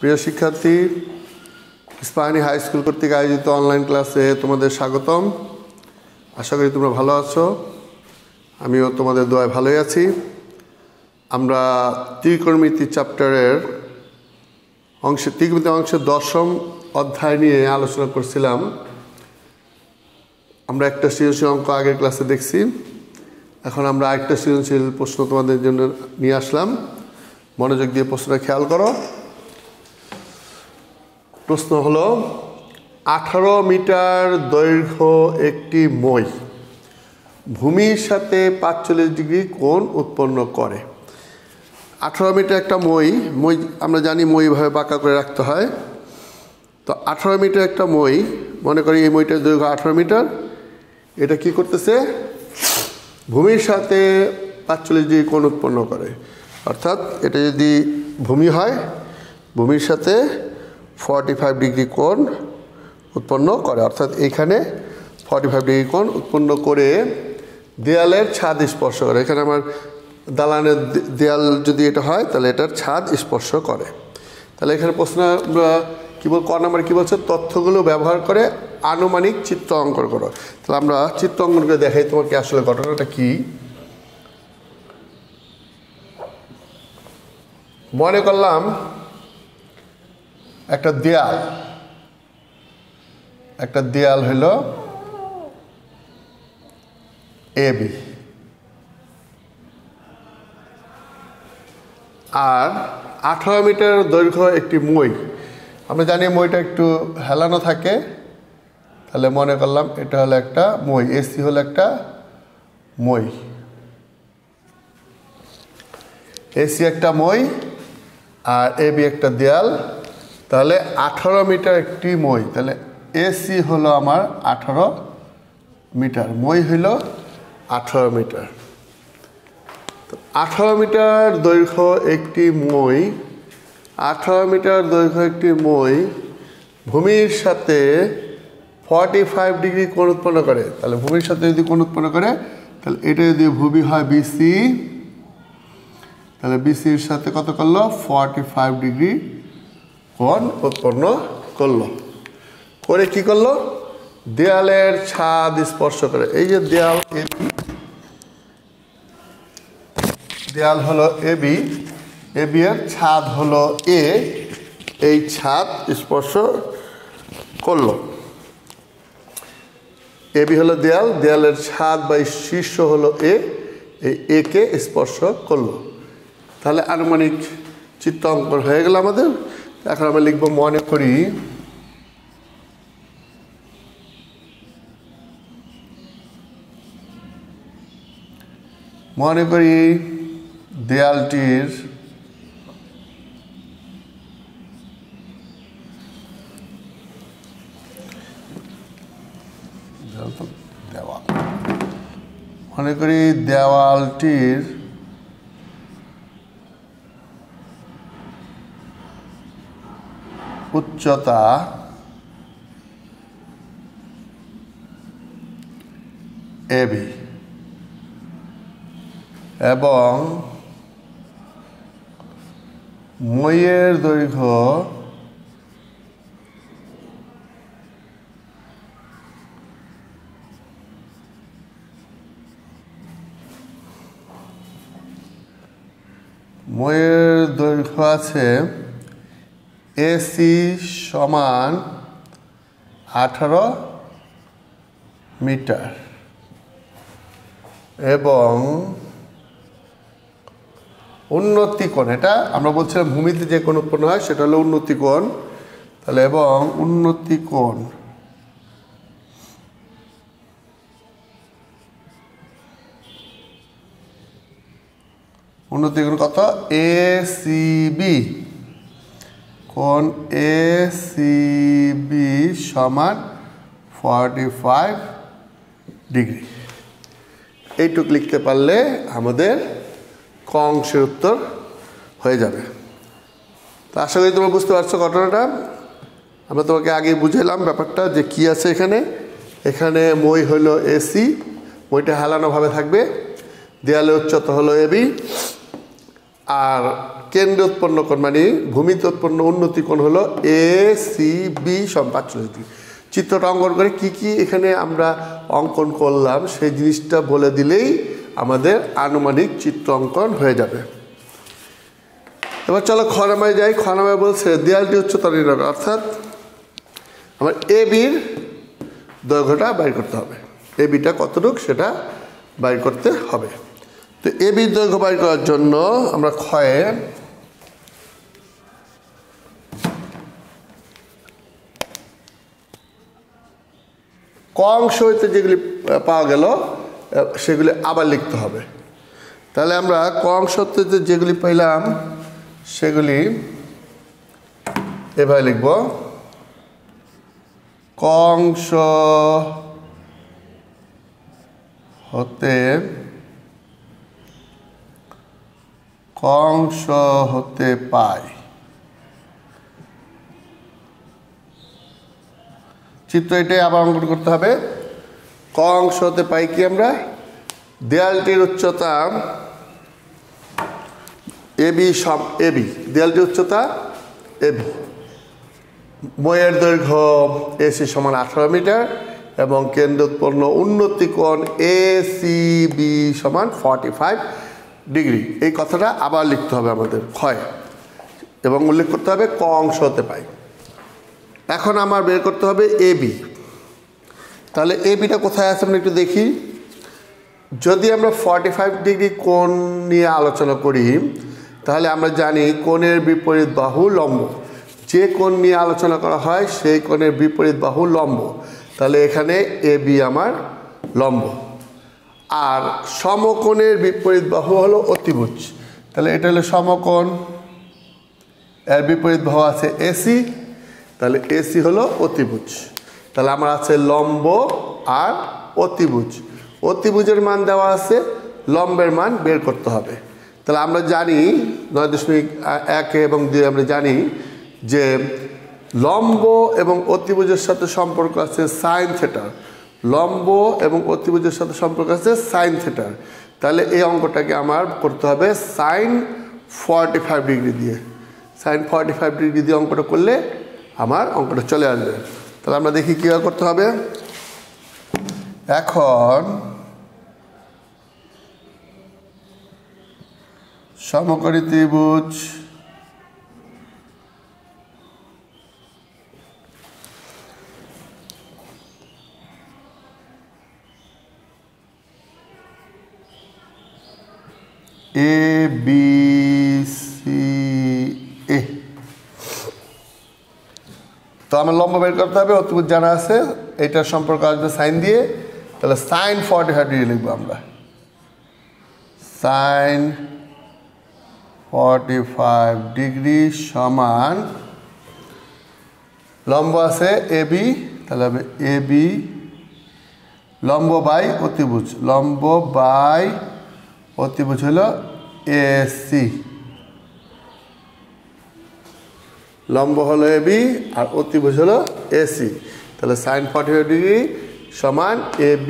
প্রিয় শিক্ষার্থী, Ispahani high school কর্তৃক আয়োজিত অনলাইন ক্লাসে তোমাদের স্বাগতম। আশা করি তোমরা ভালো আছো, আমিও তোমাদের দোয়ায় ভালোই আছি। আমরা ত্রিকোণমিতি চ্যাপ্টারের ত্রিকোণমিতি অংশের 10ম অধ্যায় নিয়ে আলোচনা করছিলাম। আমরা একটা সৃজনশীল অঙ্ক আগের ক্লাসে দেখছি, এখন আমরা আরেকটা সৃজনশীল প্রশ্ন তোমাদের জন্য নিয়ে আসলাম। মনোযোগ দিয়ে প্রশ্নটা খেয়াল করো। প্রশ্ন হলো 18 মিটার দৈর্ঘ্য একটি মই ভূমির সাথে 45 ডিগ্রি কোণ উৎপন্ন করে। 18 মিটার একটা মই আমরা জানি মইভাবে বাঁকা করে রাখতে হয়। তো 18 মিটার একটা মই, মনে করি এই মইটার দৈর্ঘ্য 18 মিটার। এটা কি করতেছে? ভূমির সাথে 45 ডিগ্রি কোণ উৎপন্ন করে। অর্থাৎ এটা যদি ভূমি হয়, ভূমির সাথে 45 ডিগ্রি কোণ উৎপন্ন করে। অর্থাৎ এইখানে 45 ডিগ্রি কোণ উৎপন্ন করে দেয়ালের ছাদ স্পর্শ করে। এখানে আমার দালানের দেয়াল যদি এটা হয়, তাহলে এটার ছাদ স্পর্শ করে। তাহলে এখানে প্রশ্ন কী বল, ক নাম্বার কী বলছে? তথ্যগুলো ব্যবহার করে আনুমানিক চিত্র অঙ্কন করো। তাহলে আমরা চিত্র অঙ্কন করে দেখাই তোমাকে আসলে ঘটনাটা কি। মনে করলাম একটা দেয়াল হলো এবি, আর 18 মিটার দৈর্ঘ্য একটি মই। আমরা জানি মইটা একটু হেলানো থাকে, তাহলে মনে করলাম এটা হলো একটা মই, এসি হলো একটা মই, এসি একটা মই আর এবি একটা দেয়াল। তাহলে 18 মিটার একটি মই, তাহলে এসি হলো আমার 18 মিটার, মই হইল 18 মিটার। 18 মিটার দৈর্ঘ্য একটি মই, 18 মিটার দৈর্ঘ্য একটি মই ভূমির সাথে 45 ডিগ্রি কোণ উৎপন্ন করে। তাহলে ভূমির সাথে যদি কোণ উৎপন্ন করে, তাহলে এটা যদি ভূমি হয় বিসি, তাহলে বিসির সাথে কত করলো? 45 ডিগ্রি কোণ উৎপন্ন করলো। করে কি করলো? দেয়ালের ছাদ স্পর্শ করে। এই যে দেয়াল হলো এবি, এবি এর ছাদ হলো এ, এই ছাদ স্পর্শ করলো। এবি হলো দেয়াল, দেয়ালের ছাদ বা শীর্ষ হলো এ, এই এ কে স্পর্শ করলো। তাহলে আনুমানিক চিত্র অঙ্কন হয়ে গেল আমাদের। এখন আমরা লিখব মনে করি দেয়ালটির দেওয়ালটির উচ্চতা এবি এবং মইয়ের দৈর্ঘ্য আছে এসি সমান 18 মিটার এবং উন্নতি কোণ, এটা আমরা বলছিলাম ভূমিতে যে কোণ উৎপন্ন হয় সেটা হলো উন্নতি কোণ। তাহলে এবং উন্নতি কোণ কত? এসিবি, কোণ এসিবি সমান 45 ডিগ্রি। এইটুকু লিখতে পারলে আমাদের ক অংশের উত্তর হয়ে যাবে। তো আশা করি তোমরা বুঝতে পারছো ঘটনাটা। আমরা তোমাকে আগে বুঝাইলাম ব্যাপারটা যে কি আছে এখানে। এখানে মই হলো এসি, মইটা হেলানোভাবে থাকবে, দেয়ালের উচ্চতা হলো এবি, আর কেন্দ্রে উৎপন্ন কোণ মানে ভূমিতে উৎপন্ন উন্নতি কোণ হলো ACB সমান 45 ডিগ্রি। চিত্রটা অঙ্কন করে কি কি এখানে আমরা অঙ্কন করলাম সেই জিনিসটা বলে দিলেই আমাদের আনুমানিক চিত্র অঙ্কন হয়ে যাবে। এবার চলো খ নাম্বারে যাই। খ নাম্বারে বলছে দেয়ালটি উচ্চতা নির্ণয়, অর্থাৎ আমার ABর দৈর্ঘ্যটা বাইর করতে হবে। ABটা কতটুকু সেটা বাইর করতে হবে। তো ABর দৈর্ঘ্য বাইর করার জন্য আমরা ক্ষয়ে ক অংশ হইতে যেগুলি পাওয়া গেল সেগুলি আবার লিখতে হবে। তাহলে আমরা ক অংশ হতে যেগুলি পাইলাম সেগুলি এভাবে লিখব। ক অংশ হতে পাই, চিত্র এটাই আবার অঙ্কন করতে হবে। ক অংশ হতে পাই কি আমরা, দেয়ালটির উচ্চতা AB দেয়ালটির উচ্চতা AB, মইয়ের দৈর্ঘ্য AC সমান 18 মিটার এবং কেন্দ্র উৎপন্ন উন্নতি কোণ ACB সমান 45 ডিগ্রি। এই কথাটা আবার লিখতে হবে আমাদের ক্ষয় এবং উল্লেখ করতে হবে ক অংশ হতে পাই। এখন আমার বের করতে হবে AB। তাহলে ABটা কোথায় আছে আমরা একটু দেখি। যদি আমরা 45 ডিগ্রি কোণ নিয়ে আলোচনা করি তাহলে আমরা জানি কোণের বিপরীত বাহু লম্ব। যে কোণ নিয়ে আলোচনা করা হয় সেই কোণের বিপরীত বাহু লম্ব। তাহলে এখানে AB আমার লম্ব। আর সমকোণের বিপরীত বাহু হলো অতিভুজ। তাহলে এটা হলো সমকোণ, এর বিপরীত বাহু আছে AC, তাহলে AC হলো অতিভুজ। তাহলে আমার আছে লম্ব আর অতিভুজ। অতিভুজের মান দেওয়া আছে, লম্বের মান বের করতে হবে। তাহলে আমরা জানি 9.1 এবং 2 আমরা জানি যে লম্ব এবং অতিভুজের সাথে সম্পর্ক আছে সাইন থিটা। লম্ব এবং অতিভুজের সাথে সম্পর্ক আছে সাইন থিটার। তাহলে এই অঙ্কটাকে আমার করতে হবে সাইন 45 ডিগ্রি দিয়ে। সাইন 45 ডিগ্রি দিয়ে অঙ্কটা করলে আমার অঙ্কটা চলে আসবে। তাহলে আমরা দেখি কীভাবে করতে হবে। এখন সমকোণী ত্রিভুজ ABCA, তো আমার লম্ব বের করতে হবে, অতিভুজ জানা আছে, এইটার সম্পর্ক আসবে সাইন দিয়ে। তাহলে সাইন 45 ডিগ্রি লিখবো আমরা। সাইন 45 ডিগ্রি সমান লম্ব আছে AB, তাহলে হবে AB লম্ব বাই অতিভুজ। লম্ব বাই অতিভুজ হলো AC। লম্ব হলো AB আর অতিভুজ হলো AC। তাহলে সাইন 45 ডিগ্রি সমান AB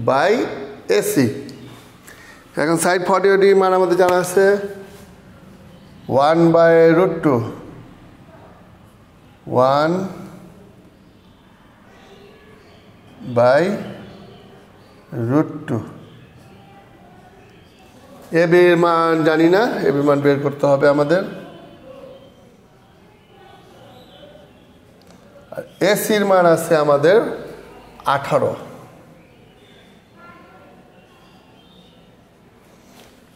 বাই AC। এখন সাইন 45 ডিগ্রি মান আমাদের জানা আছে 1/√2। 1/√2। AB এর মান জানি না, AB মান বের করতে হবে আমাদের। আর AC এর মান আছে আমাদের 18।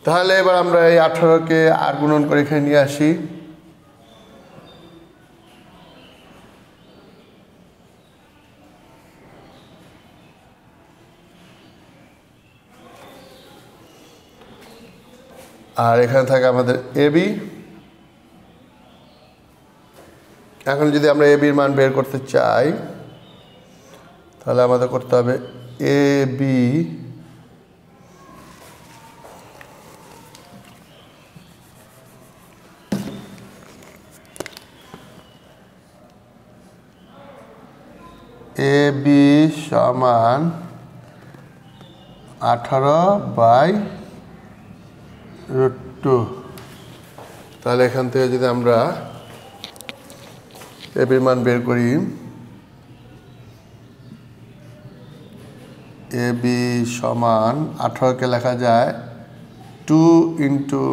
তাহলে এবার আমরা এই 18কে আর গুণন করে এখানে নিয়ে আসি। আর এখানে থাকে আমাদের AB। এখন যদি আমরা AB এর মান বের করতে চাই তাহলে আমাদের করতে হবে AB সমান 18/√2। তাহলে এখান থেকে যদি আমরা এবির মান বের করি, এবি সমান 18কে লেখা যায় 2 ইন্টু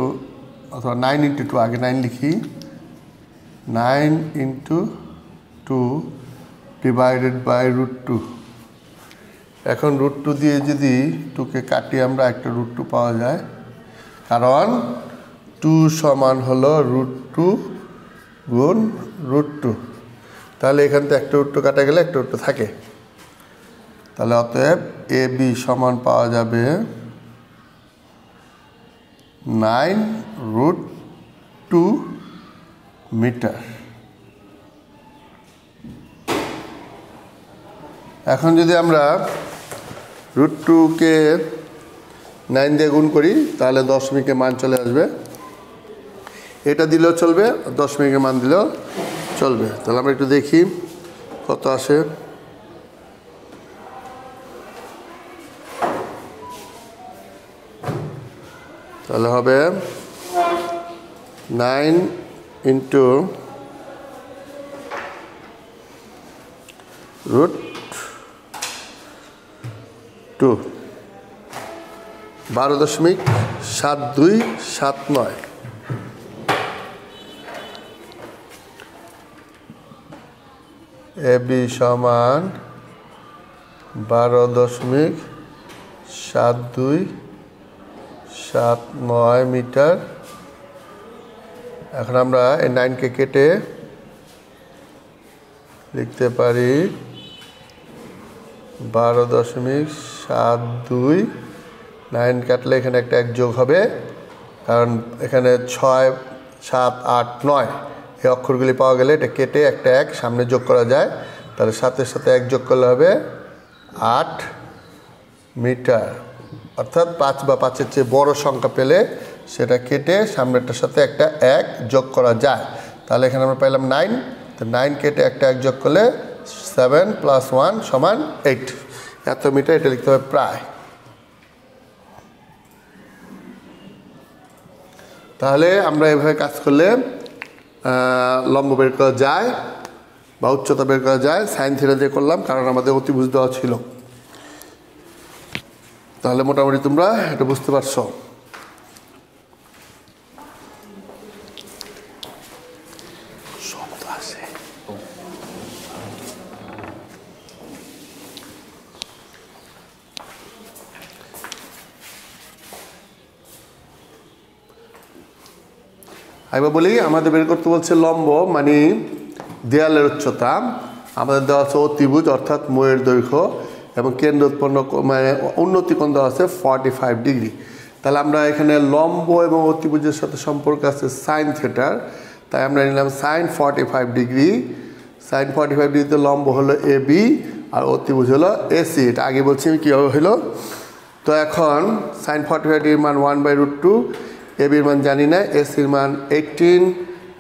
অথবা 9 ইন্টু 2, আগে 9 লিখি, 9 ইন্টু 2 ডিভাইডেড বাই √2। এখন √2 দিয়ে যদি 2কে কাটি আমরা একটা √2 পাওয়া যায়, কারণ 2 সমান হলো √2 গুণ √2। তাহলে এখান থেকে একটা √2 কাটা গেলে একটা √2 থাকে। তাহলে অতএব এ বি সমান পাওয়া যাবে 9√2 মিটার। এখন যদি আমরা √2কে 9 দিয়ে গুণ করি তাহলে দশমিকের মান চলে আসবে। এটা দিলেও চলবে, দশমিকের মান দিলেও চলবে। তাহলে আমরা একটু দেখি কত আসে। তাহলে হবে 9 ইন্টু √2, 12.7279। এবি সমান 12.7279 মিটার। এখন আমরা এই 9কে কেটে লিখতে পারি 12.72। 9 কাটলে এখানে একটা 1 যোগ হবে, কারণ এখানে 6, 7, 8, 9 এই অক্ষরগুলি পাওয়া গেলে এটা কেটে একটা 1 সামনে যোগ করা যায়। তাহলে 7-এর সাথে 1 যোগ করলে হবে 8 মিটার। অর্থাৎ 5 বা 5-এর চেয়ে বড় সংখ্যা পেলে সেটা কেটে সামনেরটার সাথে একটা 1 যোগ করা যায়। তাহলে এখানে আমরা পাইলাম 9। তো 9 কেটে একটা 1 যোগ করলে 7 + 1 সমান 8। এত মিটার, এটা লিখতে হবে প্রায়। তাহলে আমরা এভাবে কাজ করলে লম্ব বের করা যায় বা উচ্চতা বের করা যায়। সাইন থিটা দিয়ে করলাম কারণ আমাদের অতিভুজ দেওয়া ছিল। তাহলে মোটামুটি তোমরা এটা বুঝতে পারছো। এবার বলি, আমাদের বের করতে বলছে লম্ব মানে দেয়ালের উচ্চতা। আমাদের দেওয়া আছে অতিভুজ অর্থাৎ ময়ের দৈর্ঘ্য এবং কেন্দ্র উৎপন্ন মানে উন্নতি কোণ দেওয়া আছে 45 ডিগ্রি। তাহলে আমরা এখানে লম্ব এবং অতিভুজের সাথে সম্পর্ক আছে সাইন থিটার, তাই আমরা নিলাম সাইন 45 ডিগ্রি। সাইন 45 ডিগ্রিতে লম্ব হলো এ বি আর অতিভুজ হলো এসি। এটা আগে বলছি আমি কীভাবে হলো। তো এখন সাইন 45 ডিগ্রির মান 1/√2, এ বির মান জানি না, এসির মান 18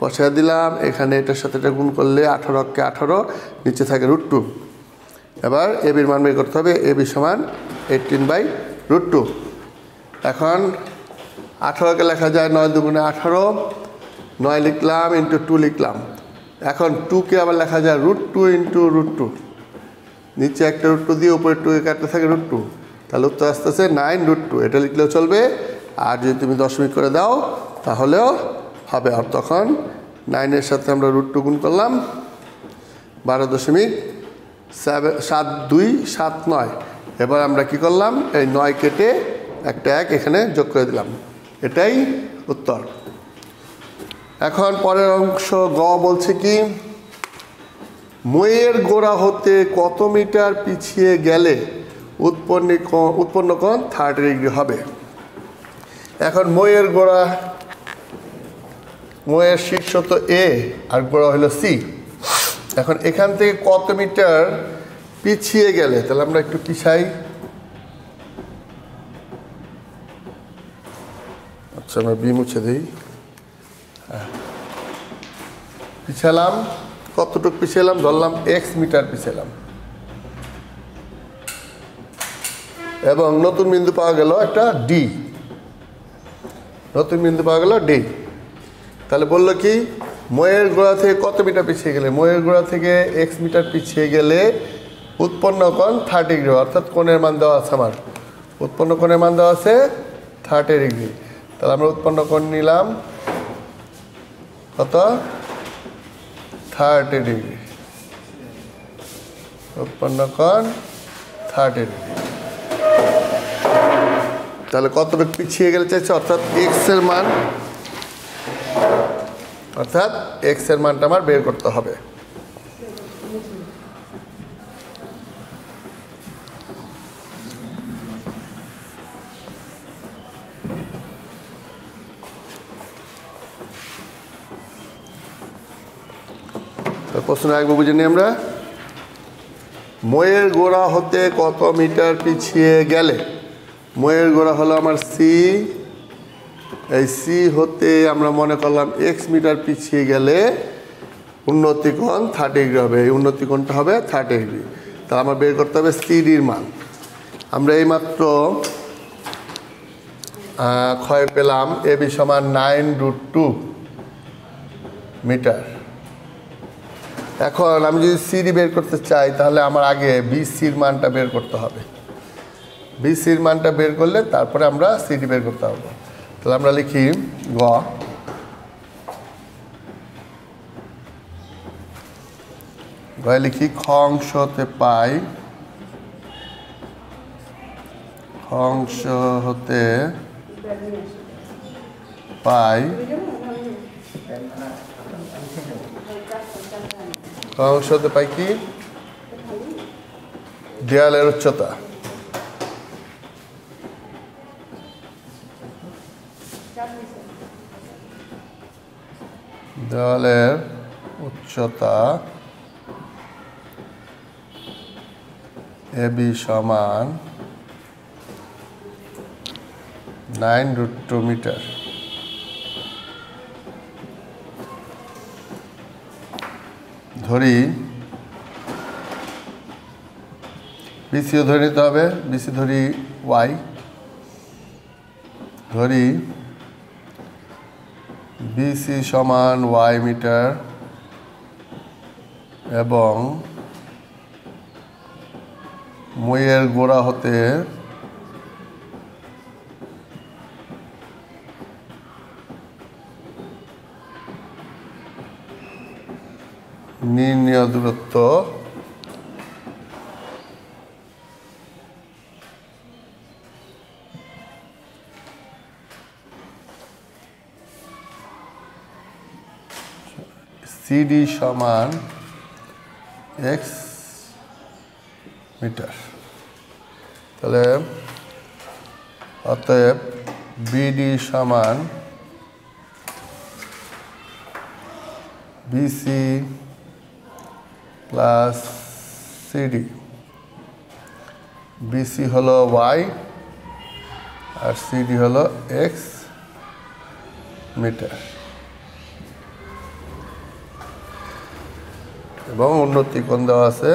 বসিয়ে দিলাম। এখানে এটার সাথে এটা গুণ করলে 18কে 18, নিচে থাকে √2। এবার এ বির মান বের করতে হবে। এ বি সমান 18/√2। এখন 18কে লেখা যায় 9 দুগুণে 18, 9 লিখলাম ইন্টু 2 লিখলাম। এখন 2কে আবার লেখা যায় √2 ইন্টু √2, নিচে একটা √2 দিয়ে উপরে 2 কাটতে থাকে √2। তাহলে উত্তর আসতেছে 9√2। এটা লিখলেও চলবে, আর যদি তুমি দশমিক করে দাও তাহলেও হবে। আর তখন 9-এর সাথে আমরা √2 গুণ করলাম, 12.7279। এবার আমরা কি করলাম, এই 9 কেটে একটা 1 এখানে যোগ করে দিলাম। এটাই উত্তর। এখন পরের অংশ গ বলছে কি, মইয়ের গোড়া হতে কত মিটার পিছিয়ে গেলে উৎপন্ন কোণ 30 ডিগ্রি হবে। এখন মইয়ের গোড়া, মইয়ের শীর্ষ তো এ আর গোড়া হলো সি। এখন এখান থেকে কত মিটার পিছিয়ে গেলে, তাহলে আমরা একটু পিছাই। আচ্ছা, আমরা বি মুছে দিই। পিছালাম, কতটুকু পিছালাম, ধরলাম x মিটার পিছালাম, এবং নতুন বিন্দু পাওয়া গেল একটা ডি। নতুন বিন্দু পাওয়া গেল ডি। তাহলে বললো কি ময়ের গোড়া থেকে কত মিটার পিছিয়ে গেলে, ময়ের গোড়া থেকে এক্স মিটার পিছিয়ে গেলে উৎপন্ন কোণ 30 ডিগ্রি, অর্থাৎ কোণের মান দেওয়া আছে আমার, উৎপন্ন কোণের মান দেওয়া আছে 30 ডিগ্রি। তাহলে আমরা উৎপন্ন কোণ নিলাম কত, 30 ডিগ্রি, উৎপন্ন কোণ 30 ডিগ্রি। তাহলে কতটুকু পিছিয়ে গেলে চাইছে, অর্থাৎ এক্স এর মান, অর্থাৎ এক্স এর মানটা আমার বের করতে হবে। প্রশ্ন একবার বুঝে নিই আমরা, ময়ের গোড়া হতে কত মিটার পিছিয়ে গেলে, ময়ের গোড়া হলো আমার সি, এই সি হতে আমরা মনে করলাম এক্স মিটার পিছিয়ে গেলে উন্নতি কোণ 30 ডিগ্রি হবে, এই উন্নতি কোণটা হবে 30 ডিগ্রি। তাহলে আমার বের করতে হবে সিডির মান। আমরা এইমাত্র ক্ষয় পেলাম এবি সমান 9√2 মিটার। এখন আমি যদি সিডি বের করতে চাই তাহলে আমার আগে বিসির মানটা বের করতে হবে, বিসির মানটা বের করলে তারপরে আমরা সিডি বের করতে হবে। তাহলে আমরা লিখি লিখি খ অংশতে পাই, খ অংশ হতে পাই, খ অংশ হতে পাই কি দেয়ালের উচ্চতা, দেওয়ালের উচ্চতা এবি সমান 9√2 মিটার। ধরি বিসিও ধরে নিতে হবে, বিসি ধরি ওয়াই, ধরি বিসি সমান ওয়াই মিটার এবং মইয়ের গোড়া হতে নির্ণীয় দূরত্ব সিডি সমান এক্স মিটার। তাহলে অতএব বিডি সমান বিসি প্লাস সিডি, বিসি হলো ওয়াই আর সিডি হলো এক্স মিটার এবং উন্নতি কোণ দেওয়া আছে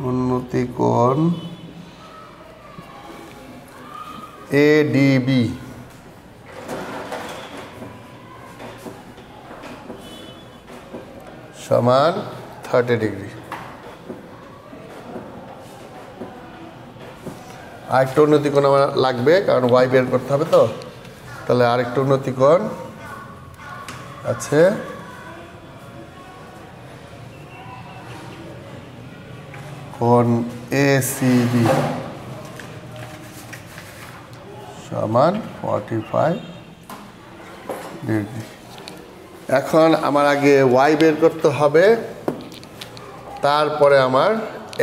উন্নতি কোণ এডিবি সমান 30 ডিগ্রি। আরেকটা উন্নতি কোণ আমার লাগবে, কারণ ওয়াই বের করতে হবে তো। তাহলে আরেকটা উন্নতি কোণ আছে কোণ এসিবি সমান 45 ডিগ্রি। এখন আমার আগে ওয়াই বের করতে হবে, তারপরে আমার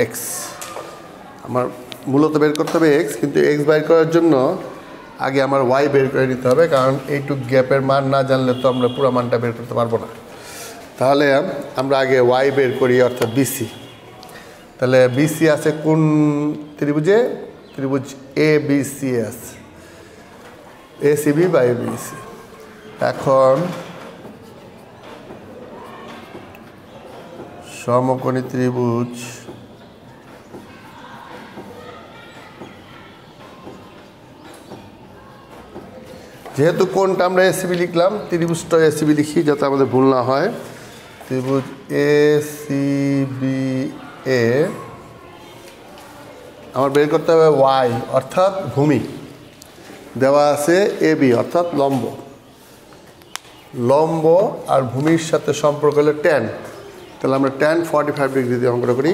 এক্স, আমার মূলত বের করতে হবে এক্স, কিন্তু এক্স বের করার জন্য আগে আমার ওয়াই বের করে নিতে হবে, কারণ এইটুক গ্যাপের মান না জানলে তো আমরা পুরো মানটা বের করতে পারবো না। তাহলে আমরা আগে ওয়াই বের করি, অর্থাৎ বিসি। তাহলে বিসি আছে কোন ত্রিভুজে, ত্রিভুজ A B C S. ACB বা এবিসি। এখন সমকোণী ত্রিভুজ যেহেতু কোণটা আমরা এসিবি লিখলাম, ত্রিভুজটা এসিবি লিখি যাতে আমাদের ভুল না হয়। ত্রিভুজ এসিবি এ আমার বের করতে হবে ওয়াই অর্থাৎ ভূমি, দেওয়া আছে এবি অর্থাৎ লম্ব। লম্ব আর ভূমির সাথে সম্পর্ক হলো ট্যান, তাহলে আমরা ট্যান 45 ডিগ্রি দিয়ে অঙ্কটা করি।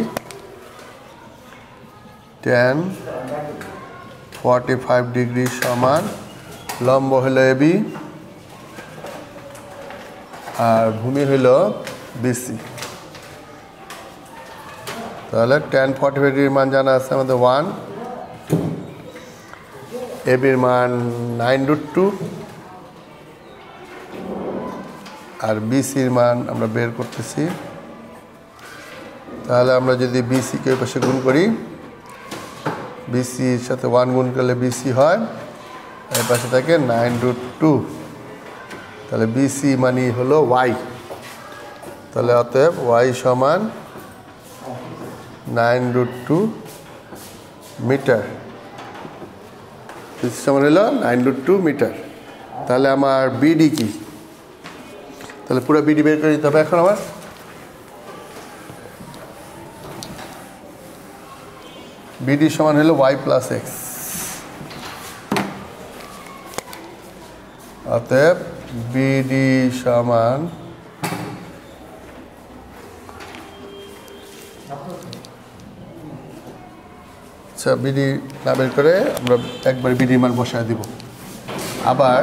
ট্যান 45 ডিগ্রি সমান লম্ব হলো এবি আর ভূমি হলো বিসি। তাহলে ট্যান 45 ডিগ্রির মান জানা আছে আমাদের 1, এবির মান 9√2 আর বিসির মান আমরা বের করতেছি। তাহলে আমরা যদি বিসিকে ওই পাশে গুণ করি, বিসির সাথে 1 গুণ করলে বিসি হয়, এর পাশে থাকে 9√2, তাহলে বিসি মানে হলো ওয়াই। তাহলে অতএব ওয়াই সমান 9√2 মিটার, বিসি সমান হলো 9√2 মিটার। তাহলে আমার বিডি কি? তাহলে পুরো বিডি বের করে দিতে হবে। এখন আমার বিডি সমান হলো ওয়াই প্লাস এক্স, অতএব বিডি সমান আচ্ছা বিডি না বের করে আমরা একবার বিডির মান বসায় দিব। আবার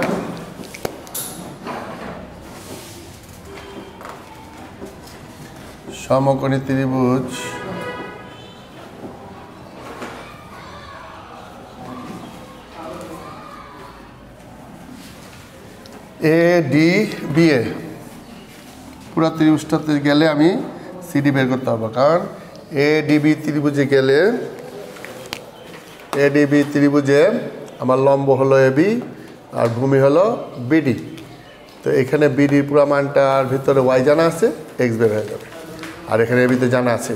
সমকোণী ত্রিভুজ এ ডি বি এ, পুরো ত্রিভুজটাতে গেলে আমি সিডি বের করতে পারবো, কারণ এডিবি ত্রিভুজে গেলে এডিবি ত্রিভুজে আমার লম্ব হলো এবি আর ভূমি হলো বিডি। তো এখানে বিডির পুরো মানটার ভিতরে ওয়াই জানা আছে, এক্স বের হয়ে যাবে, আর এখানে এবিতে জানা আছে।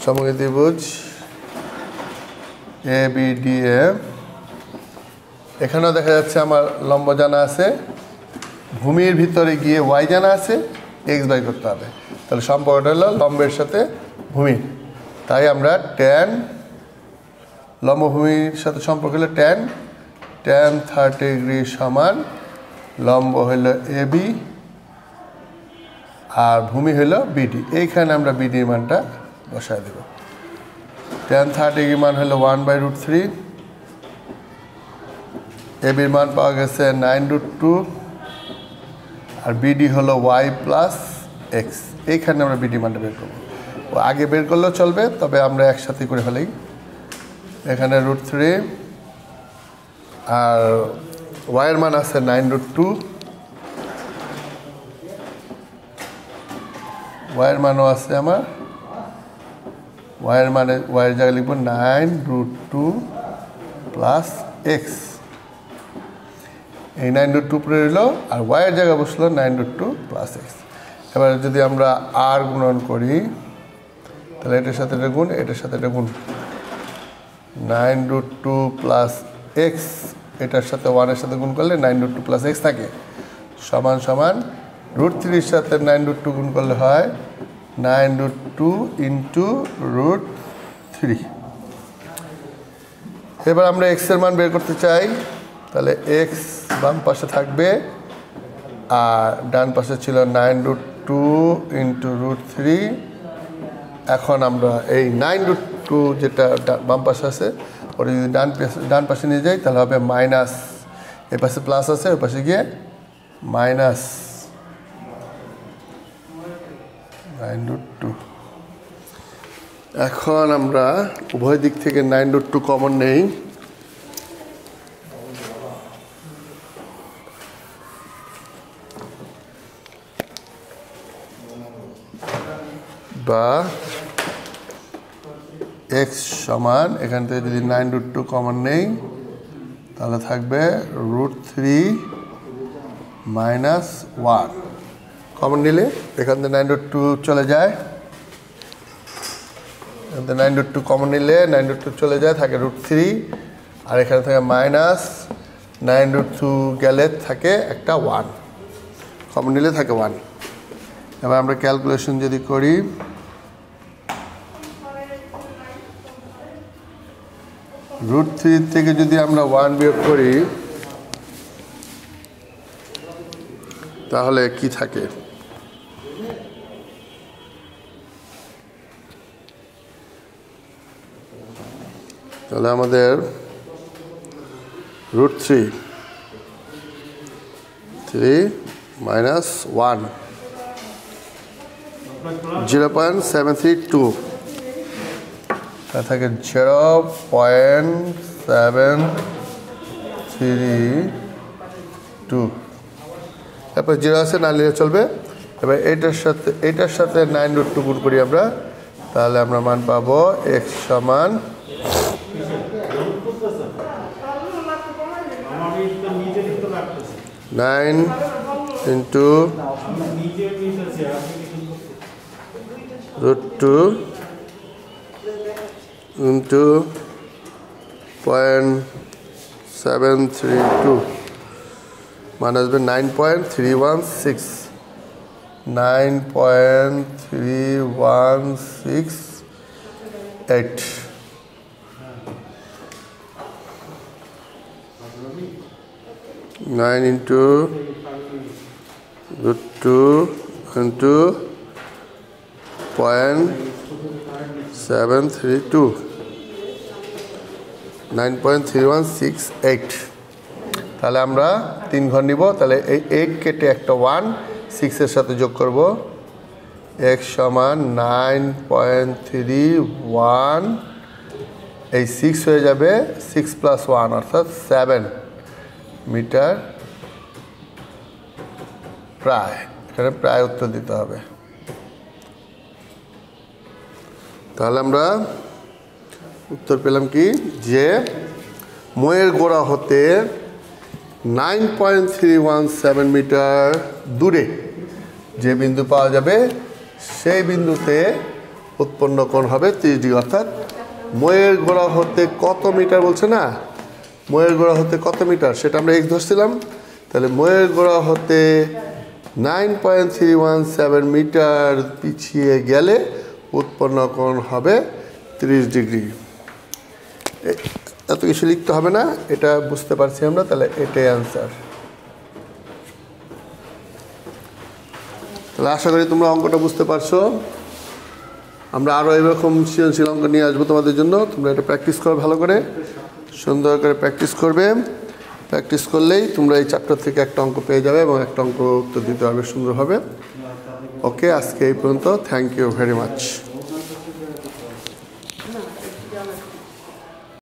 সমকোণী ত্রিভুজ এ বি ডি এ, এখানেও দেখা যাচ্ছে আমার লম্ব জানা আছে, ভূমির ভিতরে গিয়ে ওয়াই জানা আছে, এক্স বাই করতে হবে। তাহলে সম্পর্কটা হলো লম্বের সাথে ভূমির, তাই আমরা ট্যান লম্ব ভূমির সাথে সম্পর্ক হলো ট্যান 30 ডিগ্রি সমান লম্ব হলো এবি আর ভূমি হলো বিডি। এইখানে আমরা বিডির মানটা বসায় দেব। ট্যান 30 ডিগ্রি মান হলো 1/√3, এবির মান পাওয়া গেছে 9√2 আর বিডি হলো ওয়াই প্লাস এক্স। এইখানে আমরা বিডি মানটা বের করবো, ও আগে বের করলেও চলবে, তবে আমরা একসাথে করে ফেলি। এখানে √3 আর ওয়াইয়ের মান আছে 9√2, ওয়াইয়ের মানও আছে আমার, ওয়াইয়ের মানে ওয়াইয়ের জায়গায় লিখবো 9√2 প্লাস এক্স। এই 9√2 পরে রইল আর ওয়াইয়ের জায়গায় বসলো 9√2 প্লাস এক্স। এবার যদি আমরা আর গুণন করি, তাহলে এটার সাথে এটা গুণ, এটার সাথে এটা গুণ, 9√2 প্লাস এক্স এটার সাথে 1-এর সাথে গুণ করলে 9√2 প্লাস এক্স থাকে, সমান সমান √3-এর সাথে 9√2 গুণ করলে হয় 9√2 ইন্টু √3। এবার আমরা এক্সের মান বের করতে চাই, তাহলে এক্স বাম পাশে থাকবে আর ডান পাশে ছিল 9√2 ইন্টু √3। এখন আমরা এই 9√2 যেটা বাম পাশে আছে ওটা যদি ডান পাশে নিয়ে যাই তাহলে হবে মাইনাস, এ পাশে প্লাস আছে ওই পাশে গিয়ে মাইনাস 9√2। এখন আমরা উভয় দিক থেকে 9√2 কমন নেই, বা এক্স সমান এখান থেকে যদি 9√2 কমন নেই তাহলে থাকবে √3 মাইনাস 1 কমন নিলে এখান থেকে 9√2 চলে যায়, এখান থেকে 9√2 কমন নিলে 9√2 চলে যায়, থাকে √3, আর এখানে থাকে মাইনাস 9√2 গেলে থাকে একটা 1, কমন নিলে থাকে 1। এবার আমরা ক্যালকুলেশন যদি করি, √3 থেকে যদি আমরা 1 বিয়োগ করি তাহলে কি থাকে? তাহলে আমাদের √3 মাইনাস 1 0.732, থাকে 0.732। তারপর 0 আছে, না নিলে চলবে। এবার এটার সাথে 9√2 গুণ করি আমরা, তাহলে আমরা মান পাবো x সমান 9 ইন্টু √2 ইন্টু 0.732, মান আসবে 9.316, 9.316 9 into √2 into 0.732, 9.3168। তাহলে আমরা 3 ঘর নিব, তাহলে এই 8 কেটে একটা 1 6 এর সাথে যোগ করব, x সমান 9.31, এই 6 হয়ে যাবে 6 + 1 অর্থাৎ 7 মিটার প্রায়। এখানে প্রায় উত্তর দিতে হবে। তাহলে আমরা উত্তর পেলাম কি, যে ময়ের গোড়া হতে 9.317 মিটার দূরে যে বিন্দু পাওয়া যাবে সেই বিন্দুতে উৎপন্ন কোণ হবে 30 ডিগ্রি। অর্থাৎ ময়ের গোড়া হতে কত মিটার বলছে না, ময়ের গোড়া হতে কত মিটার সেটা আমরা x ধরছিলাম। তাহলে ময়ের গোড়া হতে 9.317 মিটার পিছিয়ে গেলে উৎপন্ন কোণ হবে 30 ডিগ্রি। এত কিছু লিখতে হবে না, এটা বুঝতে পারছি আমরা, তাহলে এটাই অ্যান্সার। তাহলে আশা করি তোমরা অঙ্কটা বুঝতে পারছো। আমরা আরও এরকম সৃজনশীল অঙ্ক নিয়ে আসবো তোমাদের জন্য। তোমরা এটা প্র্যাকটিস করো, ভালো করে সুন্দর করে প্র্যাকটিস করবে। প্র্যাকটিস করলেই তোমরা এই চ্যাপ্টার থেকে একটা অঙ্ক পেয়ে যাবে এবং একটা অঙ্ক উত্তর দিতে পারবে সুন্দরভাবে। ওকে, আজকে এই পর্যন্ত। Thank you very much.